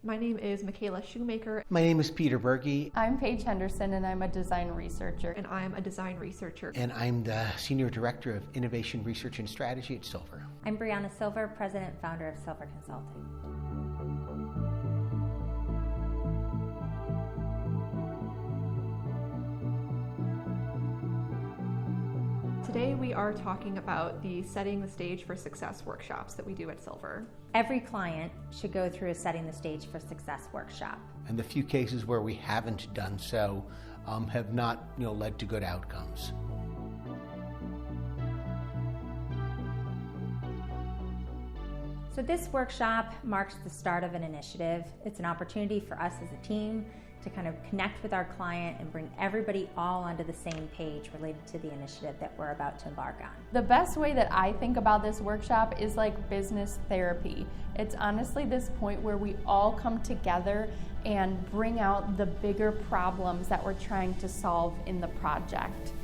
My name is Michaela Shoemaker. My name is Peter Berge. I'm Paige Henderson, and I'm a design researcher. And I'm a design researcher. And I'm the Senior Director of Innovation Research and Strategy at Sylver. I'm Brianna Sylver, President and Founder of Sylver Consulting. Today we are talking about the Setting the Stage for Success workshops that we do at Sylver. Every client should go through a Setting the Stage for Success workshop. And the few cases where we haven't done so have not led to good outcomes. So this workshop marks the start of an initiative. It's an opportunity for us as a team to kind of connect with our client and bring everybody all onto the same page related to the initiative that we're about to embark on. The best way that I think about this workshop is like business therapy. It's honestly this point where we all come together and bring out the bigger problems that we're trying to solve in the project.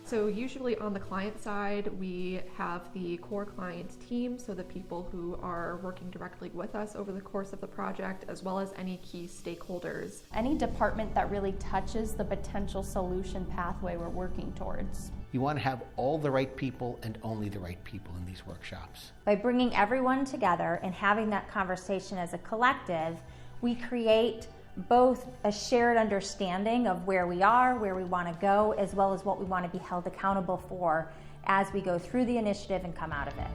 So usually on the client side, we have the core client team, so the people who are working directly with us over the course of the project, as well as any key stakeholders. Any department that really touches the potential solution pathway we're working towards. You want to have all the right people and only the right people in these workshops. By bringing everyone together and having that conversation as a collective, we create both a shared understanding of where we are, where we want to go, as well as what we want to be held accountable for as we go through the initiative and come out of it.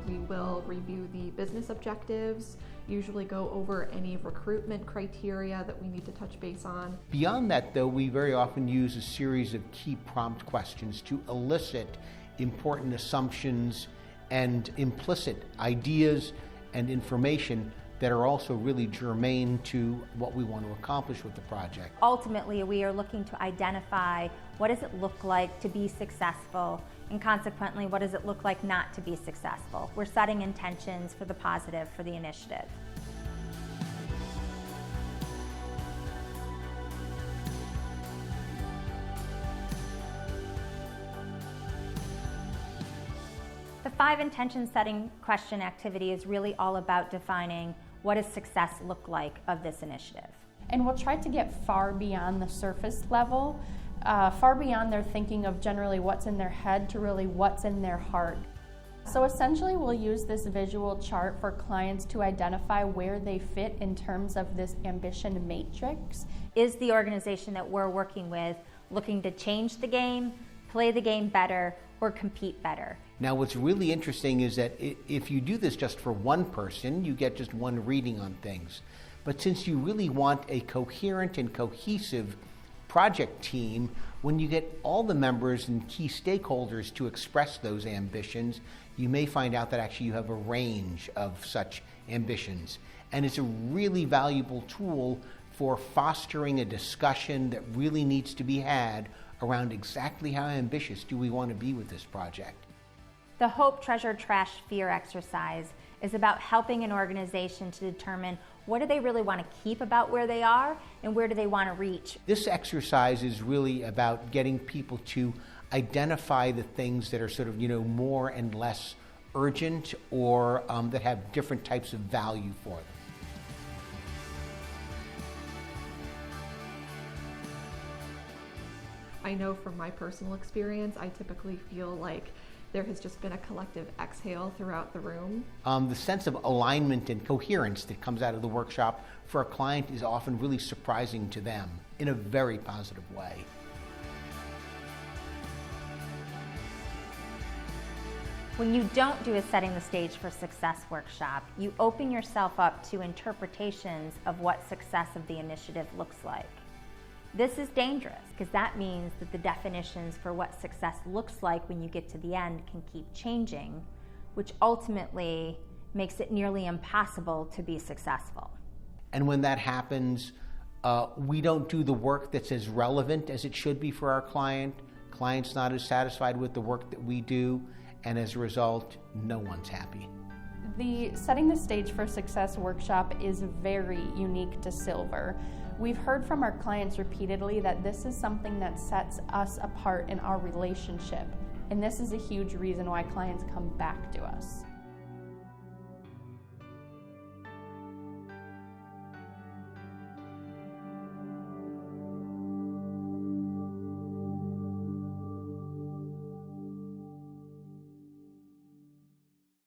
We will review the business objectives, usually go over any recruitment criteria that we need to touch base on. Beyond that, though, we very often use a series of key prompt questions to elicit important assumptions and implicit ideas and information that are also really germane to what we want to accomplish with the project. Ultimately, we are looking to identify what does it look like to be successful, and consequently, what does it look like not to be successful. We're setting intentions for the positive for the initiative. The 5 intention setting question activity is really all about defining what does success look like of this initiative. And we'll try to get far beyond the surface level, far beyond their thinking of generally what's in their head to really what's in their heart. So essentially we'll use this visual chart for clients to identify where they fit in terms of this ambition matrix. Is the organization that we're working with looking to change the game, play the game better, or compete better? Now, what's really interesting is that if you do this just for one person, you get just one reading on things. But since you really want a coherent and cohesive project team, when you get all the members and key stakeholders to express those ambitions, you may find out that actually you have a range of such ambitions. And it's a really valuable tool for fostering a discussion that really needs to be had around exactly how ambitious do we want to be with this project. The Hope, Treasure, Trash, Fear exercise is about helping an organization to determine what do they really want to keep about where they are and where do they want to reach. This exercise is really about getting people to identify the things that are sort of, more and less urgent or that have different types of value for them. I know from my personal experience, I typically feel like there has just been a collective exhale throughout the room. The sense of alignment and coherence that comes out of the workshop for a client is often really surprising to them in a very positive way. When you don't do a Setting the Stage for Success workshop, you open yourself up to interpretations of what success of the initiative looks like. This is dangerous because that means that the definitions for what success looks like when you get to the end can keep changing, which ultimately makes it nearly impossible to be successful. And when that happens, we don't do the work that's as relevant as it should be for our client. Client's not as satisfied with the work that we do, and as a result, no one's happy. The Setting the Stage for Success workshop is very unique to Sylver. We've heard from our clients repeatedly that this is something that sets us apart in our relationship, and this is a huge reason why clients come back to us.